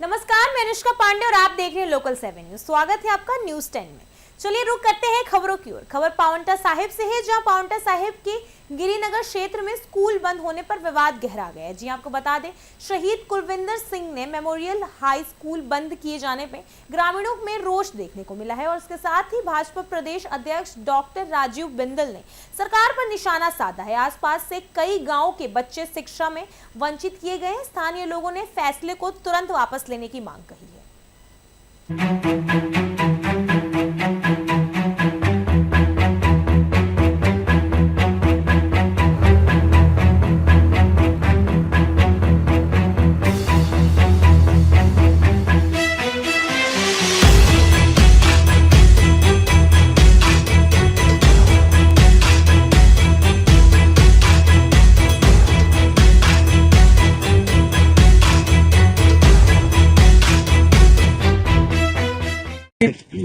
नमस्कार, मैं अनुष्का पांडे और आप देख रहे हैं लोकल 7 न्यूज। स्वागत है आपका न्यूज 10 में। चलिए रुक करते हैं खबरों की ओर। खबर पावंटा साहिब से है, जहां पावंटा साहिब के गिरिनगर क्षेत्र में स्कूल बंद होने पर विवाद गहरा गया है। जी आपको बता दें, शहीद कुलविंदर सिंह ने मेमोरियल हाई स्कूल बंद किए जाने पर ग्रामीणों में रोष देखने को मिला है और इसके साथ ही भाजपा प्रदेश अध्यक्ष डॉक्टर राजीव बिंदल ने सरकार पर निशाना साधा है। आसपास से कई गाँव के बच्चे शिक्षा में वंचित किए गए हैं। स्थानीय लोगों ने फैसले को तुरंत वापस लेने की मांग कही है।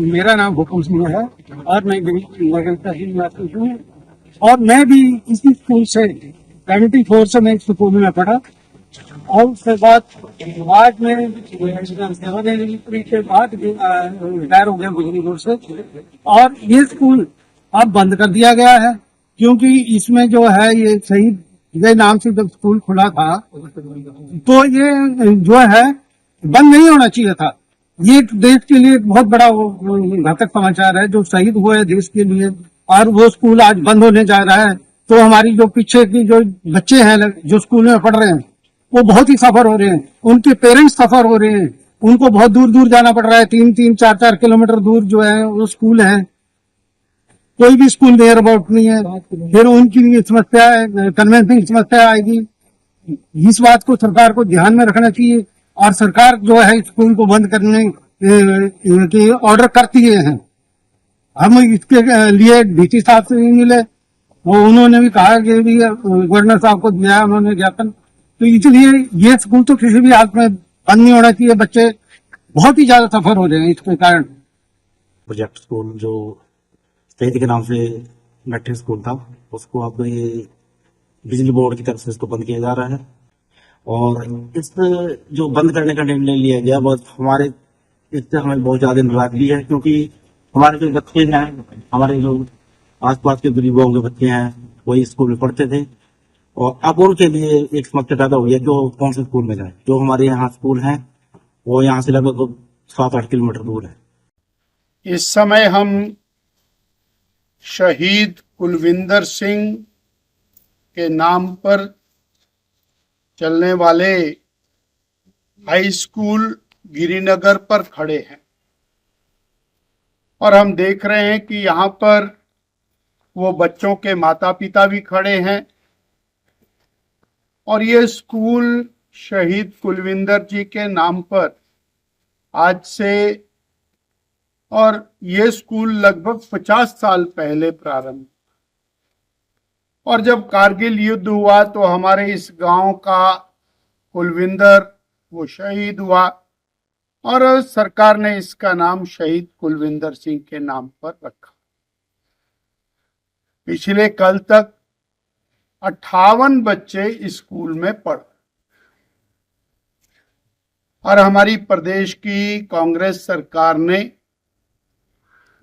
मेरा नाम हुकुम सिंह है और मैं गिरिनगर तहसील निवासी हूँ और मैं भी इसी स्कूल से 74 से मैं स्कूल में पढ़ा और उसके बाद में के बाद रिटायर हो गया गिरिनगर से। और ये स्कूल अब बंद कर दिया गया है क्योंकि इसमें जो है ये शहीद के नाम से जब स्कूल खुला था तो ये जो है बंद नहीं होना चाहिए था। ये देश के लिए बहुत बड़ा घातक समाचार है जो शहीद हुए देश के लिए, और वो स्कूल आज बंद होने जा रहा है। तो हमारी जो पीछे की जो बच्चे हैं जो स्कूल में पढ़ रहे हैं वो बहुत ही सफर हो रहे हैं, उनके पेरेंट्स सफर हो रहे हैं, उनको बहुत दूर दूर जाना पड़ रहा है। 3-3, 4-4 किलोमीटर दूर जो है वो स्कूल है, कोई भी स्कूल नियर अबाउट नहीं है। फिर उनकी समस्या कन्वेंसिंग समस्या आएगी। इस बात को सरकार को ध्यान में रखना चाहिए और सरकार जो है स्कूल को बंद करने की ऑर्डर करती है। हम इसके लिए डीसी साहब से भी मिले, वो उन्होंने भी कहा कि भी गवर्नर साहब को दिया उन्होंने ज्ञापन। तो इसलिए ये स्कूल तो किसी भी हालत में बंद नहीं होना चाहिए। बच्चे बहुत ही ज्यादा सफर हो रहे हैं इसके कारण। प्रोजेक्ट स्कूल जो शहीद के नाम से मैट्रिक स्कूल था उसको अब ये बिजली बोर्ड की तरफ से इसको बंद किया जा रहा है और इस जो बंद करने का निर्णय लिया गया बहुत हमारे इससे हमें बहुत ज्यादा नाराजगी है क्योंकि हमारे जो बच्चे हैं, हमारे जो आसपास के गरीबों के बच्चे हैं वही स्कूल में पढ़ते थे और अब उनके लिए एक समस्या पैदा हुई है जो कौन से स्कूल में जाए। जो हमारे यहाँ स्कूल है वो यहाँ से लगभग 7-8 किलोमीटर दूर है। इस समय हम शहीद कुलविंदर सिंह के नाम पर चलने वाले हाई स्कूल गिरिनगर पर खड़े हैं और हम देख रहे हैं कि यहाँ पर वो बच्चों के माता पिता भी खड़े हैं और ये स्कूल शहीद कुलविंदर जी के नाम पर आज से और ये स्कूल लगभग 50 साल पहले प्रारंभ, और जब कारगिल युद्ध हुआ तो हमारे इस गांव का कुलविंदर वो शहीद हुआ और सरकार ने इसका नाम शहीद कुलविंदर सिंह के नाम पर रखा। पिछले कल तक 58 बच्चे इस स्कूल में पढ़ और हमारी प्रदेश की कांग्रेस सरकार ने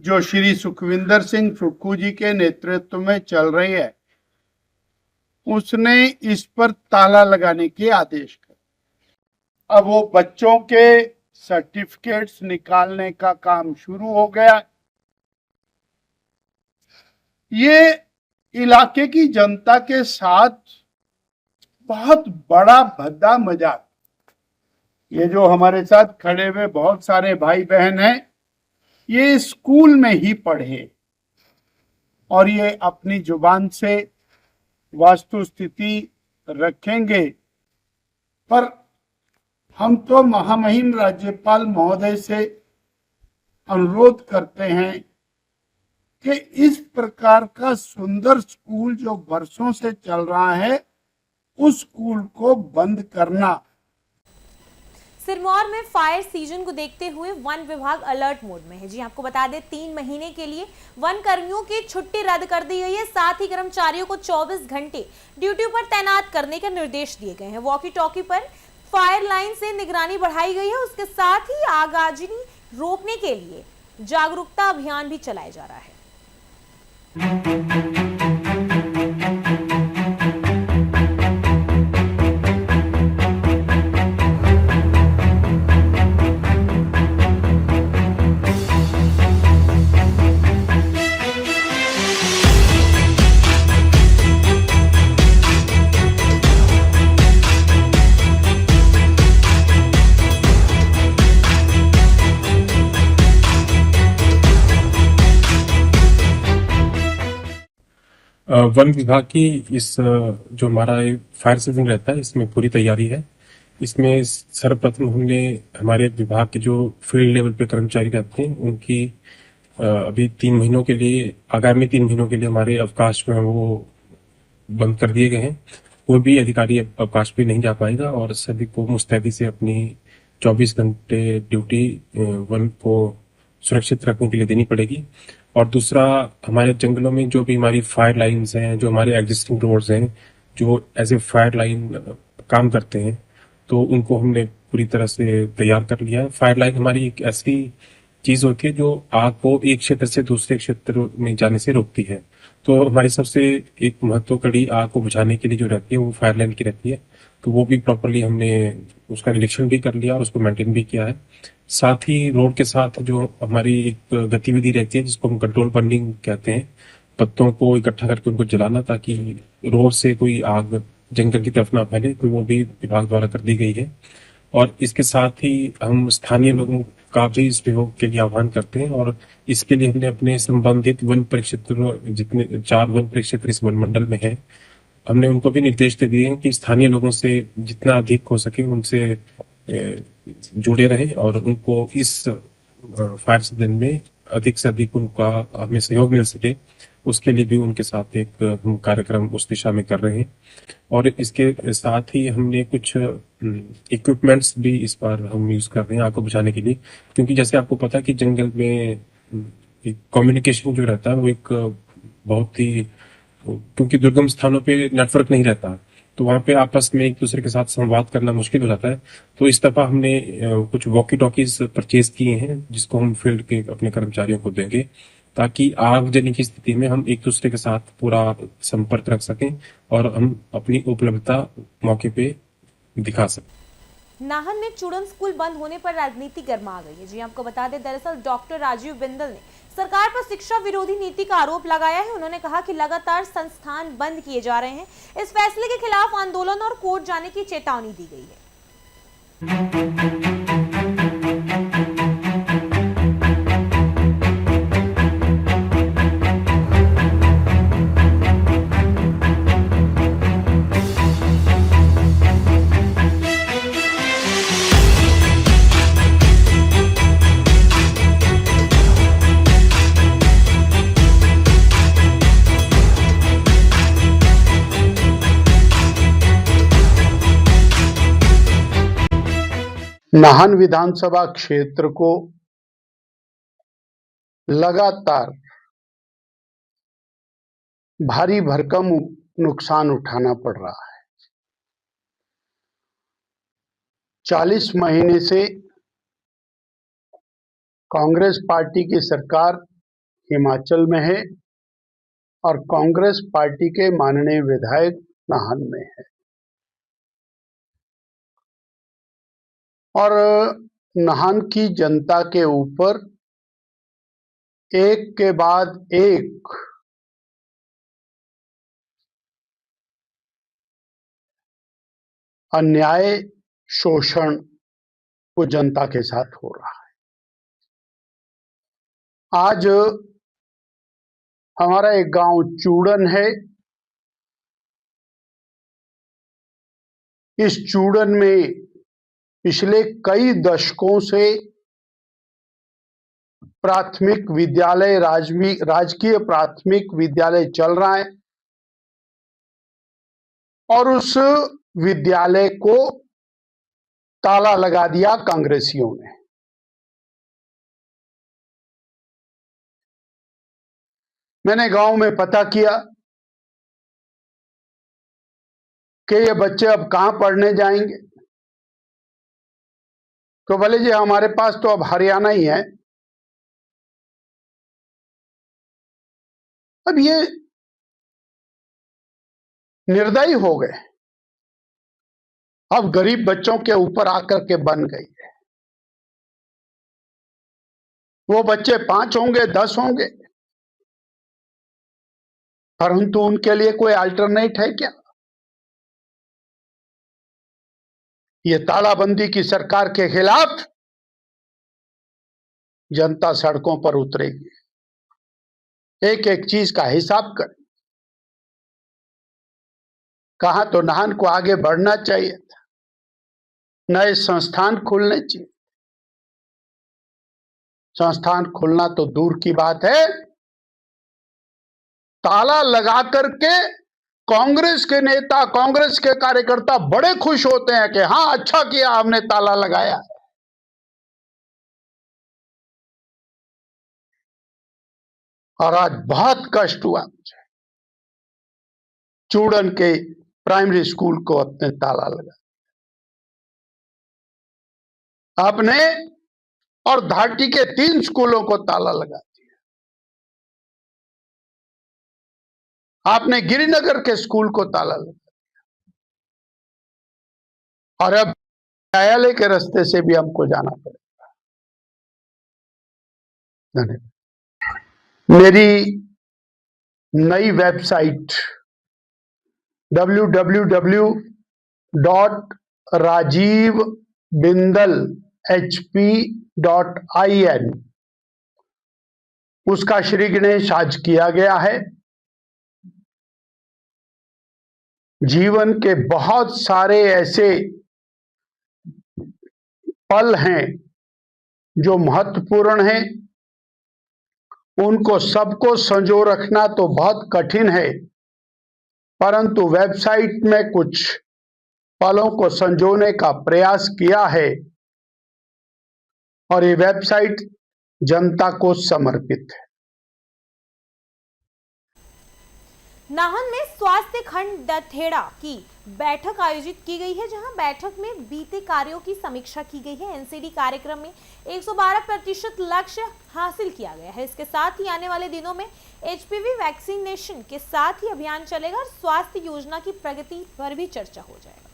जो श्री सुखविंदर सिंह सुक्खू जी के नेतृत्व में चल रही है उसने इस पर ताला लगाने के आदेश कर। अब वो बच्चों के सर्टिफिकेट्स निकालने का काम शुरू हो गया। ये इलाके की जनता के साथ बहुत बड़ा भद्दा मजाक। ये जो हमारे साथ खड़े हुए बहुत सारे भाई बहन हैं ये स्कूल में ही पढ़े और ये अपनी जुबान से वास्तु स्थिति रखेंगे, पर हम तो महामहिम राज्यपाल महोदय से अनुरोध करते हैं कि इस प्रकार का सुंदर स्कूल जो वर्षों से चल रहा है उस स्कूल को बंद करना। सिरमौर में फायर सीजन को देखते हुए वन विभाग अलर्ट मोड में है। जी आपको बता दें, 3 महीने के लिए वन कर्मियों की छुट्टी रद्द कर दी गई है। साथ ही कर्मचारियों को 24 घंटे ड्यूटी पर तैनात करने के निर्देश दिए गए हैं। वॉकी टॉकी पर फायर लाइन से निगरानी बढ़ाई गई है। उसके साथ ही आगजनी रोकने के लिए जागरूकता अभियान भी चलाया जा रहा है। वन विभाग की इस जो हमारा फायर सीजन रहता है इसमें पूरी तैयारी है। इसमें सर्वप्रथम हमने हमारे विभाग के जो फील्ड लेवल पे कर्मचारी रहते हैं उनकी अभी 3 महीनों के लिए, आगामी 3 महीनों के लिए हमारे अवकाश में वो बंद कर दिए गए हैं। कोई भी अधिकारी अवकाश पे नहीं जा पाएगा और सभी को मुस्तैदी से अपनी 24 घंटे ड्यूटी वन को सुरक्षित रखने के लिए देनी पड़ेगी। और दूसरा, हमारे जंगलों में जो भी हमारी फायर लाइन्स हैं, जो हमारे एग्जिस्टिंग रोड्स हैं, जो एज ए फायर लाइन काम करते हैं, तो उनको हमने पूरी तरह से तैयार कर लिया है। फायर लाइन हमारी एक ऐसी चीज होती है जो आग को एक क्षेत्र से दूसरे क्षेत्र में जाने से रोकती है। तो हमारी सबसे एक महत्व कड़ी आग को बुझाने के लिए जो रहती है वो फायर लाइन की रहती है। तो वो भी प्रॉपरली हमने उसका निरीक्षण भी कर लिया और उसको मेंटेन भी किया है। साथ ही रोड के साथ जो हमारी एक गतिविधि रहती है जिसको हम कंट्रोल बर्निंग कहते हैं, पत्तों को इकट्ठा करके उनको जलाना ताकि रोड से कोई आग जंगल की तरफ ना फैले, तो वो भी विभाग द्वारा कर दी गई है। और इसके साथ ही हम स्थानीय लोगों का भी इस सहयोग के लिए आह्वान करते हैं और इसके लिए हमने अपने संबंधित वन परिक्षेत्र, जितने 4 वन परिक्षेत्र इस वन मंडल में है, हमने उनको भी निर्देश दे दिए हैं कि स्थानीय लोगों से जितना अधिक हो सके उनसे जुड़े रहें और उनको इस फायर सीजन में अधिक से अधिक उनका हमें सहयोग मिल सके, उसके लिए भी उनके साथ एक हम कार्यक्रम उस दिशा में कर रहे हैं। और इसके साथ ही हमने कुछ इक्विपमेंट्स भी इस बार हम यूज कर रहे हैं आग को बुझाने के लिए, क्योंकि जैसे आपको पता है कि जंगल में कम्युनिकेशन जो रहता है वो एक बहुत ही, क्योंकि दुर्गम स्थानों पे नेटवर्क नहीं रहता तो वहां पे आपस में एक दूसरे के साथ संवाद करना मुश्किल हो जाता है। तो इस दफा हमने कुछ वॉकी टॉकीज परचेज किए हैं जिसको हम फील्ड के अपने कर्मचारियों को देंगे ताकि आगजनी की स्थिति में हम एक दूसरे के साथ पूरा संपर्क रख सकें और हम अपनी उपलब्धता मौके पे दिखा सकें। नाहन में चूड़न स्कूल बंद होने पर राजनीति गर्मा गई है। जी आपको बता दें, दरअसल डॉक्टर राजीव बिंदल ने सरकार पर शिक्षा विरोधी नीति का आरोप लगाया है। उन्होंने कहा कि लगातार संस्थान बंद किए जा रहे हैं। इस फैसले के खिलाफ आंदोलन और कोर्ट जाने की चेतावनी दी गई है। नाहन विधानसभा क्षेत्र को लगातार भारी भरकम नुकसान उठाना पड़ रहा है। 40 महीने से कांग्रेस पार्टी की सरकार हिमाचल में है और कांग्रेस पार्टी के माननीय विधायक नाहन में है और नाहन की जनता के ऊपर एक के बाद एक अन्याय, शोषण वो जनता के साथ हो रहा है। आज हमारा एक गांव चूड़न है। इस चूड़न में पिछले कई दशकों से प्राथमिक विद्यालय, राजकीय प्राथमिक विद्यालय चल रहा है और उस विद्यालय को ताला लगा दिया कांग्रेसियों ने। मैंने गांव में पता किया कि ये बच्चे अब कहां पढ़ने जाएंगे। तो भले जी हमारे पास तो अब हरियाणा ही है। अब ये निर्दयी हो गए, अब गरीब बच्चों के ऊपर आकर के बन गई है। वो बच्चे 5 होंगे, 10 होंगे, परंतु उनके लिए कोई अल्टरनेट है क्या? ये तालाबंदी की सरकार के खिलाफ जनता सड़कों पर उतरेगी, एक एक चीज का हिसाब कर। कहा तो नाहन को आगे बढ़ना चाहिए था, नए संस्थान खुलने चाहिए। संस्थान खुलना तो दूर की बात है, ताला लगा करके कांग्रेस के नेता, कांग्रेस के कार्यकर्ता बड़े खुश होते हैं कि हाँ अच्छा किया हमने ताला लगाया। और आज बहुत कष्ट हुआ मुझे, चूड़न के प्राइमरी स्कूल को अपने ताला लगा आपने, और धाटी के 3 स्कूलों को ताला लगा दिया आपने, गिरिनगर के स्कूल को ताला लगा दिया, और अब न्यायालय के रास्ते से भी हमको जाना पड़ेगा। धन्यवाद। मेरी नई वेबसाइट www.rajivbindalhp.in उसका श्री गणेश आज किया गया है। जीवन के बहुत सारे ऐसे पल हैं जो महत्वपूर्ण हैं, उनको सबको संजो रखना तो बहुत कठिन है, परंतु वेबसाइट में कुछ पलों को संजोने का प्रयास किया है और ये वेबसाइट जनता को समर्पित है। नाहन में स्वास्थ्य खंड दथेड़ा की बैठक आयोजित की गई है, जहां बैठक में बीते कार्यों की समीक्षा की गई है। एनसीडी कार्यक्रम में 112% लक्ष्य हासिल किया गया है। इसके साथ ही आने वाले दिनों में एचपीवी वैक्सीनेशन के साथ ही अभियान चलेगा और स्वास्थ्य योजना की प्रगति पर भी चर्चा हो जाएगा।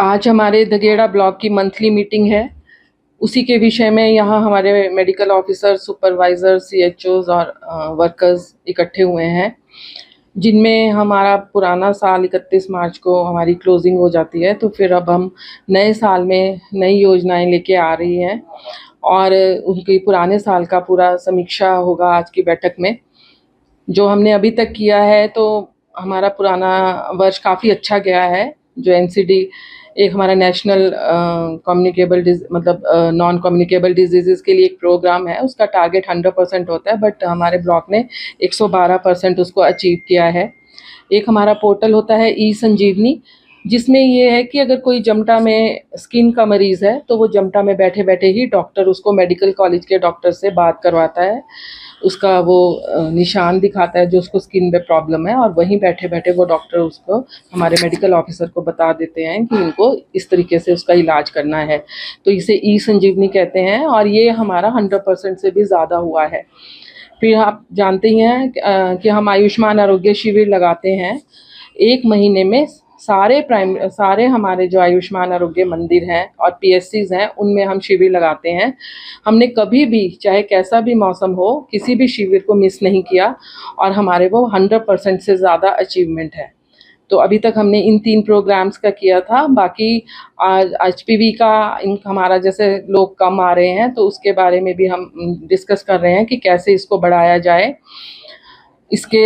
आज हमारे दगेड़ा ब्लॉक की मंथली मीटिंग है। उसी के विषय में यहाँ हमारे मेडिकल ऑफिसर, सुपरवाइजर, सीएचओज और वर्कर्स इकट्ठे हुए हैं, जिनमें हमारा पुराना साल 31 मार्च को हमारी क्लोजिंग हो जाती है। तो फिर अब हम नए साल में नई योजनाएं लेके आ रही हैं और उनकी पुराने साल का पूरा समीक्षा होगा आज की बैठक में। जो हमने अभी तक किया है तो हमारा पुराना वर्ष काफ़ी अच्छा गया है। जो एनसीडी एक हमारा national communicable non communicable disease के लिए एक प्रोग्राम है, उसका टारगेट 100% होता है, बट हमारे ब्लॉक ने 112% उसको अचीव किया है। एक हमारा पोर्टल होता है ई संजीवनी, जिसमें ये है कि अगर कोई जमटा में स्किन का मरीज़ है तो वो जमटा में बैठे बैठे ही डॉक्टर उसको मेडिकल कॉलेज के डॉक्टर से बात करवाता है, उसका वो निशान दिखाता है जो उसको स्किन में प्रॉब्लम है, और वहीं बैठे बैठे वो डॉक्टर उसको हमारे मेडिकल ऑफिसर को बता देते हैं कि इनको इस तरीके से उसका इलाज करना है। तो इसे ई संजीवनी कहते हैं और ये हमारा 100% से भी ज़्यादा हुआ है। फिर आप जानते ही हैं कि हम आयुष्मान आरोग्य शिविर लगाते हैं। 1 महीने में सारे हमारे जो आयुष्मान आरोग्य मंदिर हैं और पीएससीज हैं, उनमें हम शिविर लगाते हैं। हमने कभी भी, चाहे कैसा भी मौसम हो, किसी भी शिविर को मिस नहीं किया और हमारे वो 100% से ज़्यादा अचीवमेंट है। तो अभी तक हमने इन 3 प्रोग्राम्स का किया था। बाकी आज HPV का हमारा जैसे लोग कम आ रहे हैं तो उसके बारे में भी हम डिस्कस कर रहे हैं कि कैसे इसको बढ़ाया जाए। इसके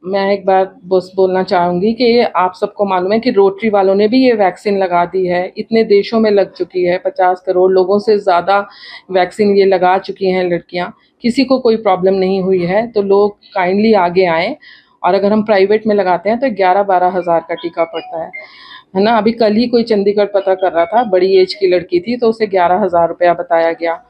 मैं एक बात बस बोलना चाहूँगी कि आप सबको मालूम है कि रोटरी वालों ने भी ये वैक्सीन लगा दी है, इतने देशों में लग चुकी है, 50 करोड़ लोगों से ज़्यादा वैक्सीन ये लगा चुकी हैं लड़कियाँ, किसी को कोई प्रॉब्लम नहीं हुई है। तो लोग काइंडली आगे आएँ, और अगर हम प्राइवेट में लगाते हैं तो 11-12 हज़ार का टीका पड़ता है ना। अभी कल ही कोई चंडीगढ़ पता कर रहा था, बड़ी एज की लड़की थी तो उसे 11,000 रुपया बताया गया।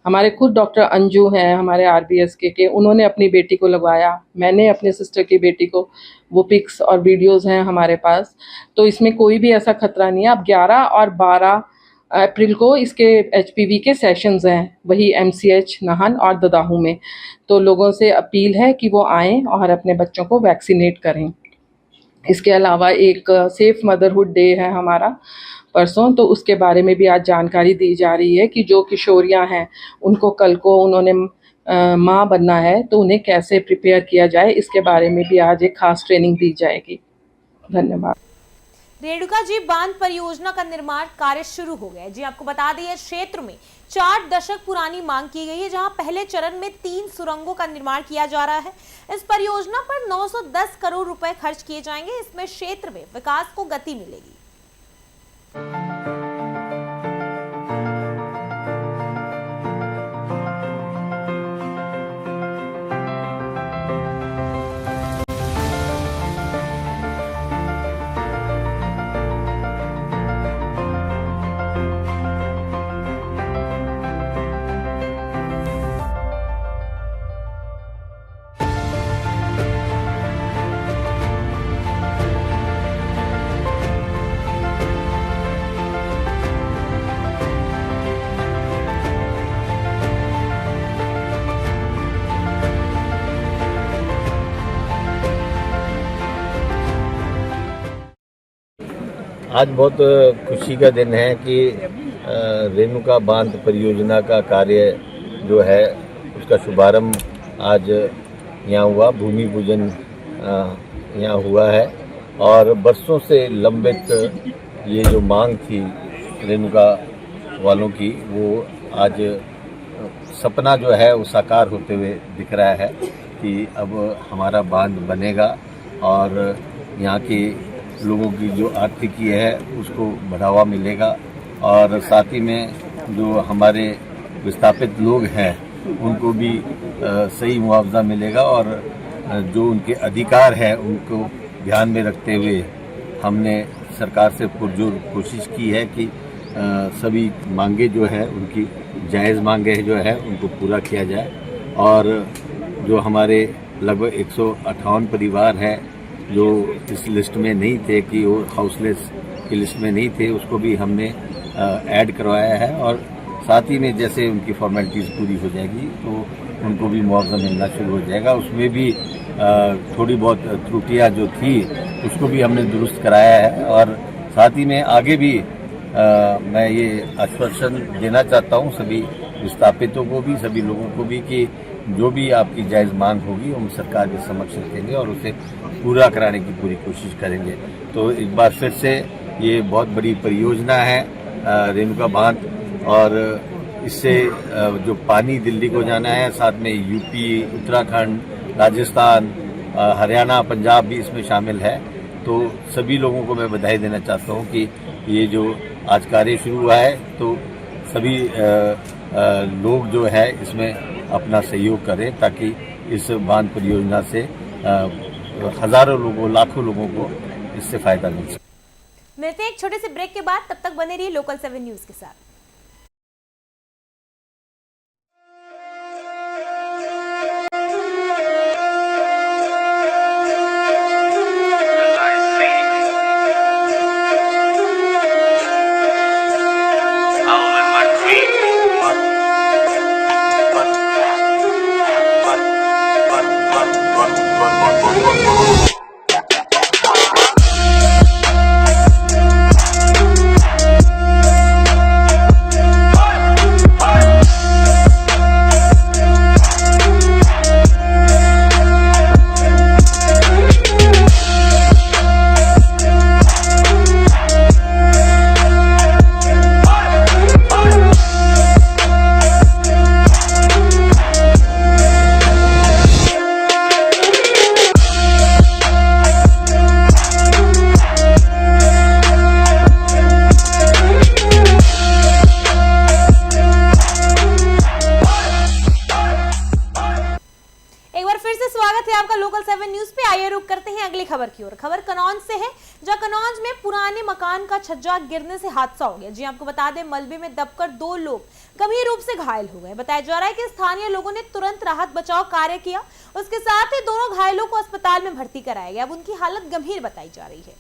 हमारे खुद डॉक्टर अंजू हैं हमारे RBS के उन्होंने अपनी बेटी को लगवाया, मैंने अपने सिस्टर की बेटी को, वो पिक्स और वीडियोस हैं हमारे पास। तो इसमें कोई भी ऐसा खतरा नहीं है। अब 11 और 12 अप्रैल को इसके HPV के सेशंस हैं, वही MCH नाहन और ददाहू में। तो लोगों से अपील है कि वो आएँ और अपने बच्चों को वैक्सीनेट करें। इसके अलावा एक सेफ मदरहुड डे है हमारा परसों, तो उसके बारे में भी आज जानकारी दी जा रही है कि जो किशोरियां हैं उनको कल को उन्होंने माँ बनना है तो उन्हें कैसे प्रिपेयर किया जाए, इसके बारे में भी आज एक खास ट्रेनिंग दी जाएगी। धन्यवाद। रेणुका जी बांध परियोजना का निर्माण कार्य शुरू हो गया है। जी आपको बता दें, इस क्षेत्र में 4 दशक पुरानी मांग की गई है, जहां पहले चरण में 3 सुरंगों का निर्माण किया जा रहा है। इस परियोजना पर 910 करोड़ रुपए खर्च किए जाएंगे। इसमें क्षेत्र में विकास को गति मिलेगी। आज बहुत खुशी का दिन है कि रेणुका बांध परियोजना का कार्य जो है उसका शुभारंभ आज यहाँ हुआ, भूमि पूजन यहाँ हुआ है। और बरसों से लंबित ये जो मांग थी रेणुका वालों की, वो आज सपना जो है वो साकार होते हुए दिख रहा है कि अब हमारा बांध बनेगा और यहाँ की लोगों की जो आर्थिकी है उसको बढ़ावा मिलेगा, और साथ ही में जो हमारे विस्थापित लोग हैं उनको भी सही मुआवजा मिलेगा, और जो उनके अधिकार हैं उनको ध्यान में रखते हुए हमने सरकार से पुरजोर कोशिश की है कि सभी मांगे जो है उनकी जायज़ मांगे जो है उनको पूरा किया जाए। और जो हमारे लगभग 158 परिवार हैं जो इस लिस्ट में नहीं थे, कि वो हाउसलेस की लिस्ट में नहीं थे, उसको भी हमने ऐड करवाया है। और साथ ही में जैसे उनकी फॉर्मेलिटीज़ पूरी हो जाएगी तो उनको भी मुआवजा मिलना शुरू हो जाएगा। उसमें भी थोड़ी बहुत त्रुटियां जो थी उसको भी हमने दुरुस्त कराया है। और साथ ही में आगे भी मैं ये आश्वासन देना चाहता हूँ सभी विस्थापितों को भी, सभी लोगों को भी, कि जो भी आपकी जायज़ मांग होगी हम सरकार के समक्ष रखेंगे और उसे पूरा कराने की पूरी कोशिश करेंगे। तो एक बार फिर से ये बहुत बड़ी परियोजना है रेणुका बांध, और इससे जो पानी दिल्ली को जाना है, साथ में यूपी, उत्तराखंड, राजस्थान, हरियाणा, पंजाब भी इसमें शामिल है। तो सभी लोगों को मैं बधाई देना चाहता हूँ कि ये जो आज कार्य शुरू हुआ है, तो सभी लोग जो है इसमें अपना सहयोग करें ताकि इस बांध परियोजना से हजारों लोगों, लाखों लोगों को इससे फायदा मिल सके। मिलते हैं एक छोटे से ब्रेक के बाद, तब तक बने रहिए लोकल 7 न्यूज के साथ। मकान का छज्जा गिरने से हादसा हो गया। जी आपको बता दें, मलबे में दबकर 2 लोग गंभीर रूप से घायल हो गए। बताया जा रहा है कि स्थानीय लोगों ने तुरंत राहत बचाव कार्य किया। उसके साथ ही दोनों घायलों को अस्पताल में भर्ती कराया गया। अब उनकी हालत गंभीर बताई जा रही है।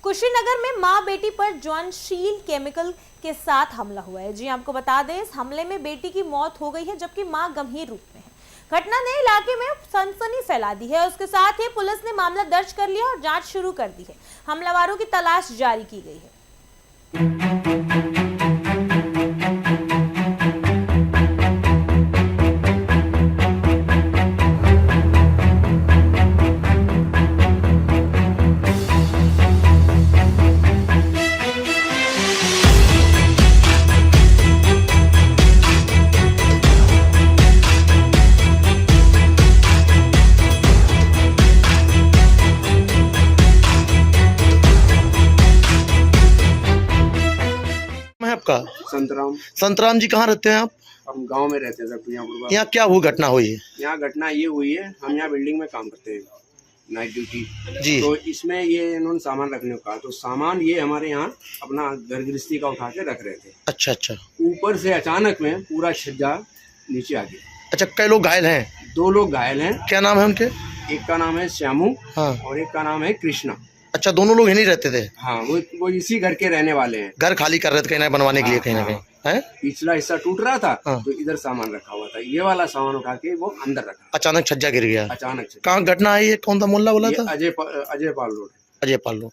कुशीनगर में मां बेटी पर ज्वलनशील केमिकल के साथ हमला हुआ है। जी आपको बता दें, इस हमले में बेटी की मौत हो गई है, जबकि मां गंभीर रूप में है। घटना ने इलाके में सनसनी फैला दी है। उसके साथ ही पुलिस ने मामला दर्ज कर लिया और जांच शुरू कर दी है। हमलावरों की तलाश जारी की गई है। है आपका? संतराम। संतराम जी, कहाँ रहते हैं आप? हम गांव में रहते हैं सर, पियापुर। यहाँ क्या हुई घटना हुई है? यहाँ घटना ये हुई है, हम यहाँ बिल्डिंग में काम करते हैं, नाइट ड्यूटी जी। तो इसमें ये इन्होंने सामान रखने को कहा, तो सामान ये हमारे यहाँ अपना घर गृहस्थी का उठा के रख रहे थे। अच्छा अच्छा। ऊपर से अचानक में पूरा छज्जा नीचे आ गया। अच्छा, कई लोग घायल हैं? 2 लोग घायल हैं। क्या नाम है उनके? एक का नाम है श्यामू हाँ। और एक का नाम है कृष्णा। अच्छा, दोनों लोग यहीं रहते थे? हाँ, वो इसी घर के रहने वाले हैं। घर खाली कर रहे थे कहीं ना बनवाने के लिए, कहीं ना कहीं है? पिछला हिस्सा टूट रहा था हाँ। तो इधर सामान रखा हुआ था, ये वाला सामान उठा के वो अंदर रखा। अचानक छज्जा गिर गया? अचानक से। कहाँ घटना आई है? कौन सा मोहल्ला बोला था? अजय पाल रोड। अजय पाल रोड।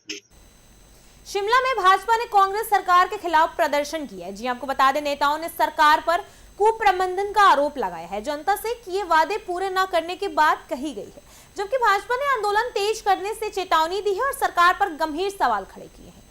शिमला में भाजपा ने कांग्रेस सरकार के खिलाफ प्रदर्शन किया है। जी आपको बता दें, नेताओं ने सरकार पर कुप्रबंधन का आरोप लगाया है। जनता से किए वादे पूरे न करने की बात कही गई है, जबकि भाजपा ने आंदोलन तेज करने से चेतावनी दी है और सरकार पर गंभीर सवाल खड़े किए हैं।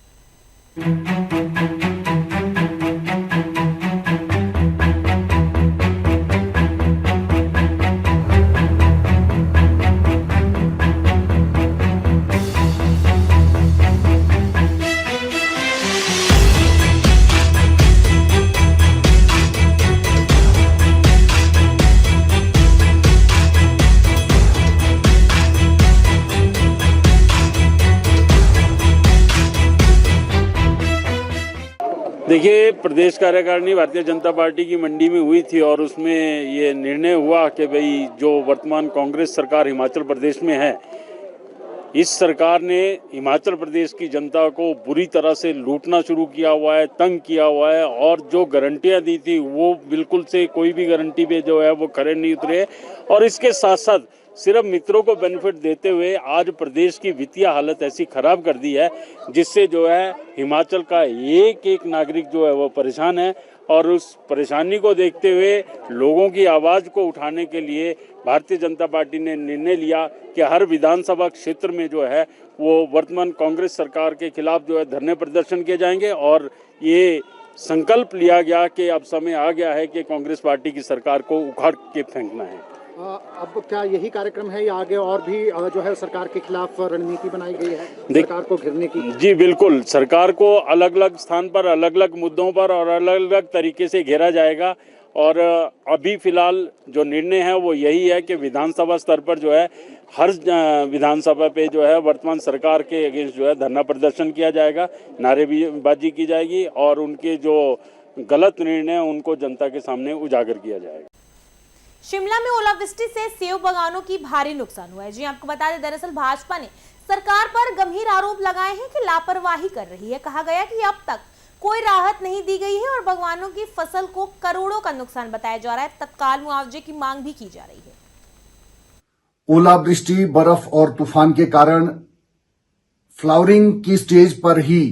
देखिए, प्रदेश कार्यकारिणी भारतीय जनता पार्टी की मंडी में हुई थी और उसमें ये निर्णय हुआ कि भाई जो वर्तमान कांग्रेस सरकार हिमाचल प्रदेश में है, इस सरकार ने हिमाचल प्रदेश की जनता को बुरी तरह से लूटना शुरू किया हुआ है, तंग किया हुआ है और जो गारंटियां दी थी वो बिल्कुल से कोई भी गारंटी पे जो है वो खरे नहीं उतरे। और इसके साथ साथ सिर्फ मित्रों को बेनिफिट देते हुए आज प्रदेश की वित्तीय हालत ऐसी खराब कर दी है जिससे जो है हिमाचल का एक एक नागरिक जो है वो परेशान है। और उस परेशानी को देखते हुए लोगों की आवाज़ को उठाने के लिए भारतीय जनता पार्टी ने निर्णय लिया कि हर विधानसभा क्षेत्र में जो है वो वर्तमान कांग्रेस सरकार के खिलाफ जो है धरने प्रदर्शन किए जाएंगे। और ये संकल्प लिया गया कि अब समय आ गया है कि कांग्रेस पार्टी की सरकार को उखाड़ के फेंकना है। अब क्या यही कार्यक्रम है या आगे और भी जो है सरकार के खिलाफ रणनीति बनाई गई है सरकार को घेरने की? जी बिल्कुल, सरकार को अलग अलग स्थान पर अलग अलग मुद्दों पर और अलग अलग तरीके से घेरा जाएगा। और अभी फिलहाल जो निर्णय है वो यही है कि विधानसभा स्तर पर जो है हर विधानसभा पे जो है वर्तमान सरकार के अगेंस्ट जो है धरना प्रदर्शन किया जाएगा, नारेबाजी की जाएगी और उनके जो गलत निर्णय उनको जनता के सामने उजागर किया जाएगा। शिमला में ओलावृष्टि से सेब बागानों की भारी नुकसान हुआ है। जी आपको बता दें, दरअसल भाजपा ने सरकार पर गंभीर आरोप लगाए हैं कि लापरवाही कर रही है। कहा गया कि अब तक कोई राहत नहीं दी गई है और बागवानों की फसल को करोड़ों का नुकसान बताया जा रहा है। तत्काल मुआवजे की मांग भी की जा रही है। ओलावृष्टि, बर्फ और तूफान के कारण फ्लावरिंग की स्टेज पर ही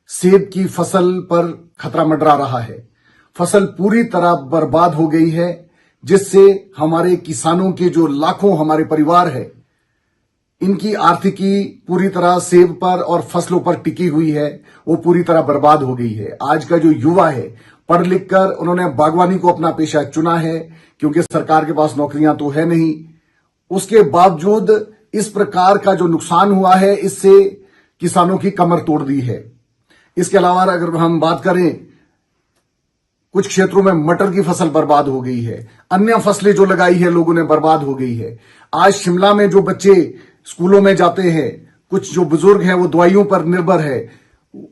सेब की फसल पर खतरा मंडरा रहा है। फसल पूरी तरह बर्बाद हो गई है, जिससे हमारे किसानों के जो लाखों हमारे परिवार है इनकी आर्थिकी पूरी तरह सेब पर और फसलों पर टिकी हुई है, वो पूरी तरह बर्बाद हो गई है। आज का जो युवा है, पढ़ लिख कर उन्होंने बागवानी को अपना पेशा चुना है, क्योंकि सरकार के पास नौकरियां तो है नहीं। उसके बावजूद इस प्रकार का जो नुकसान हुआ है, इससे किसानों की कमर तोड़ दी है। इसके अलावा अगर हम बात करें, कुछ क्षेत्रों में मटर की फसल बर्बाद हो गई है, अन्य फसलें जो लगाई है लोगों ने बर्बाद हो गई है। आज शिमला में जो बच्चे स्कूलों में जाते हैं, कुछ जो बुजुर्ग हैं वो दवाइयों पर निर्भर है,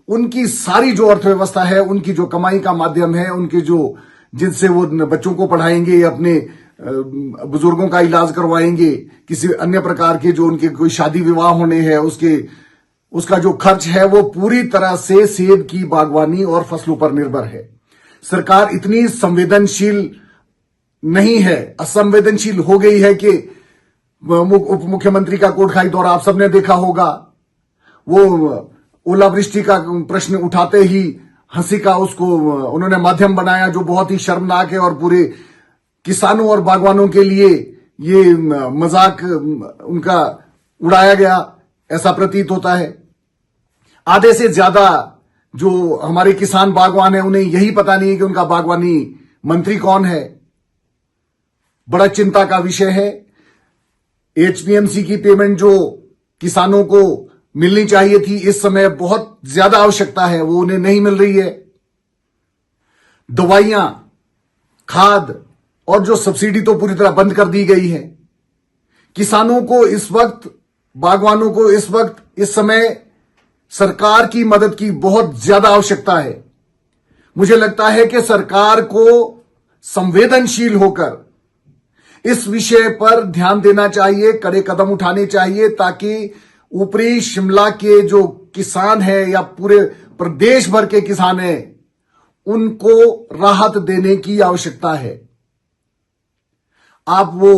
उनकी सारी जो अर्थव्यवस्था है, उनकी जो कमाई का माध्यम है, उनके जो जिनसे वो बच्चों को पढ़ाएंगे या अपने बुजुर्गों का इलाज करवाएंगे, किसी अन्य प्रकार के जो उनके कोई शादी विवाह होने हैं, उसका जो खर्च है वो पूरी तरह से सेब की बागवानी और फसलों पर निर्भर है। सरकार इतनी संवेदनशील नहीं है, असंवेदनशील हो गई है कि उप मुख्यमंत्री का कोटखाई दौरा आप सबने देखा होगा। वो ओलावृष्टि का प्रश्न उठाते ही हंसी का उसको उन्होंने माध्यम बनाया, जो बहुत ही शर्मनाक है और पूरे किसानों और बागवानों के लिए ये मजाक उनका उड़ाया गया, ऐसा प्रतीत होता है। आधे से ज्यादा जो हमारे किसान बागवान हैं, उन्हें यही पता नहीं है कि उनका बागवानी मंत्री कौन है। बड़ा चिंता का विषय है। एचपीएमसी की पेमेंट जो किसानों को मिलनी चाहिए थी, इस समय बहुत ज्यादा आवश्यकता है, वो उन्हें नहीं मिल रही है। दवाइयां, खाद और जो सब्सिडी तो पूरी तरह बंद कर दी गई है। किसानों को इस वक्त, बागवानों को इस समय सरकार की मदद की बहुत ज्यादा आवश्यकता है। मुझे लगता है कि सरकार को संवेदनशील होकर इस विषय पर ध्यान देना चाहिए, कड़े कदम उठाने चाहिए, ताकि ऊपरी शिमला के जो किसान हैं या पूरे प्रदेश भर के किसान हैं, उनको राहत देने की आवश्यकता है। आप वो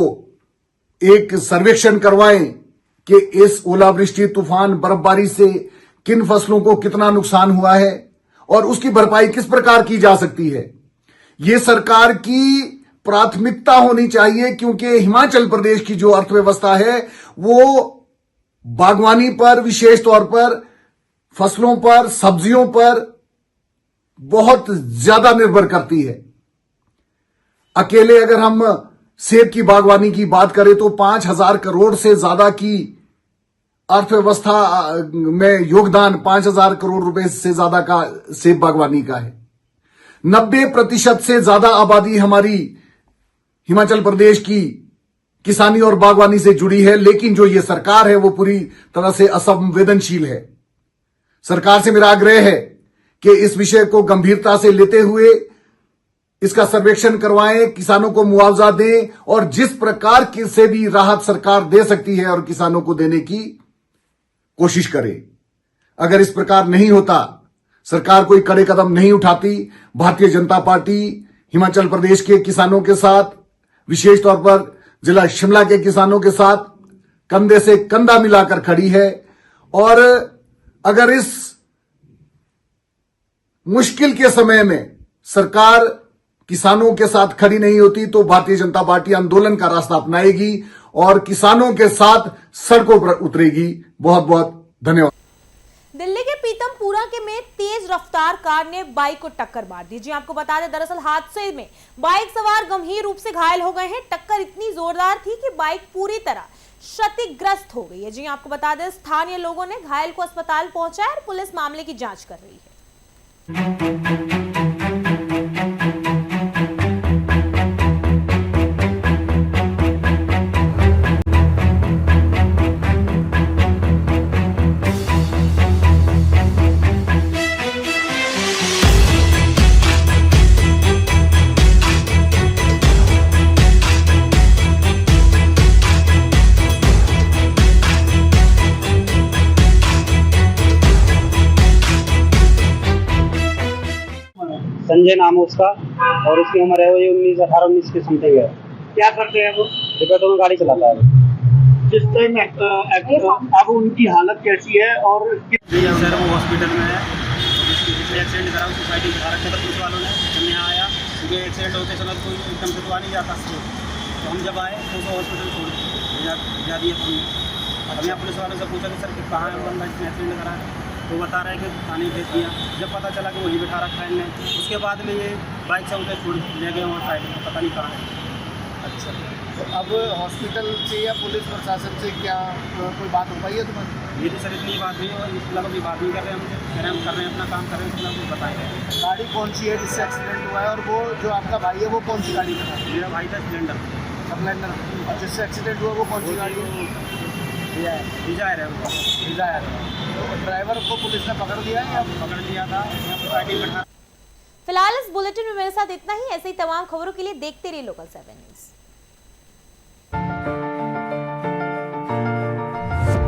एक सर्वेक्षण करवाएं कि इस ओलावृष्टि, तूफान, बर्फबारी से किन फसलों को कितना नुकसान हुआ है और उसकी भरपाई किस प्रकार की जा सकती है। यह सरकार की प्राथमिकता होनी चाहिए, क्योंकि हिमाचल प्रदेश की जो अर्थव्यवस्था है वो बागवानी पर, विशेष तौर पर फसलों पर, सब्जियों पर बहुत ज्यादा निर्भर करती है। अकेले अगर हम सेब की बागवानी की बात करें तो 5,000 करोड़ से ज्यादा की अर्थव्यवस्था में योगदान 5,000 करोड़ रुपए से ज्यादा का सेब बागवानी का है। 90% से ज्यादा आबादी हमारी हिमाचल प्रदेश की किसानी और बागवानी से जुड़ी है, लेकिन जो ये सरकार है वो पूरी तरह से असंवेदनशील है। सरकार से मेरा आग्रह है कि इस विषय को गंभीरता से लेते हुए इसका सर्वेक्षण करवाएं, किसानों को मुआवजा दें और जिस प्रकार की से भी राहत सरकार दे सकती है और किसानों को देने की कोशिश करे। अगर इस प्रकार नहीं होता, सरकार कोई कड़े कदम नहीं उठाती, भारतीय जनता पार्टी हिमाचल प्रदेश के किसानों के साथ, विशेष तौर पर जिला शिमला के किसानों के साथ कंधे से कंधा मिलाकर खड़ी है। और अगर इस मुश्किल के समय में सरकार किसानों के साथ खड़ी नहीं होती तो भारतीय जनता पार्टी आंदोलन का रास्ता अपनाएगी और किसानों के साथ सड़कों पर उतरेगी। बहुत बहुत धन्यवाद। दिल्ली के पीतमपुरा के में तेज रफ्तार कार ने बाइक को टक्कर मार दी। जी आपको बता दें, दरअसल हादसे में बाइक सवार गंभीर रूप से घायल हो गए हैं। टक्कर इतनी जोरदार थी कि बाइक पूरी तरह क्षतिग्रस्त हो गई है। जी आपको बता दें, स्थानीय लोगों ने घायल को अस्पताल पहुंचाया और पुलिस मामले की जांच कर रही है। संजय नाम है उसका और उसकी उम्र है वो 19 के समथिंग है। क्या करते हैं वो? रिपेटो में गाड़ी चलाता है। जिस टाइम अब उनकी हालत कैसी है? और सर वो हॉस्पिटल में है, एक्सीडेंट करा, उसकी साइड दिखा रखे थे पुलिस वालों ने। जब यहाँ आया क्योंकि एक्सीडेंट होते समय कोई एकदम से तो आ नहीं जाता, तो हम जब आए तो हॉस्पिटल छोड़ दिया दिए। हमने पुलिस वालों से पूछा कि सर कि कहाँ है बंदा इसने एक्सीडेंट करा है, तो बता रहा है कि थाने भेज दिया। जब पता चला कि वहीं बिठा रखा है इनने, उसके बाद में ये बाइक से उनके छोड़ ले गए वहाँ साइड में, पता नहीं कहाँ है। अच्छा, तो अब हॉस्पिटल से या पुलिस प्रशासन से क्या कोई बात हो पाई है तुम्हारी? मेरी सर इतनी बात हुई और इस अभी बात नहीं कर रहे हैं हमसे, कह रहे हैं हम कर रहे हैं अपना काम कर रहे हैं, इतना कुछ बताएंगे। गाड़ी कौन सी है जिससे एक्सीडेंट हुआ है, और वो जो आपका भाई है वो कौन सी गाड़ी में था? मेरा भाई था स्प्लेंडर। स्प्लेंडर। और जिससे एक्सीडेंट हुआ वो कौन सी गाड़ी है? डिजायर है वो। डिजायर। तो ड्राइवर को पुलिस ने पकड़ लिया है या पकड़ लिया था, गाड़ी बैठा। फिलहाल इस बुलेटिन में मेरे साथ इतना ही। ऐसे ही तमाम खबरों के लिए देखते रहिए लोकल 7 न्यूज़।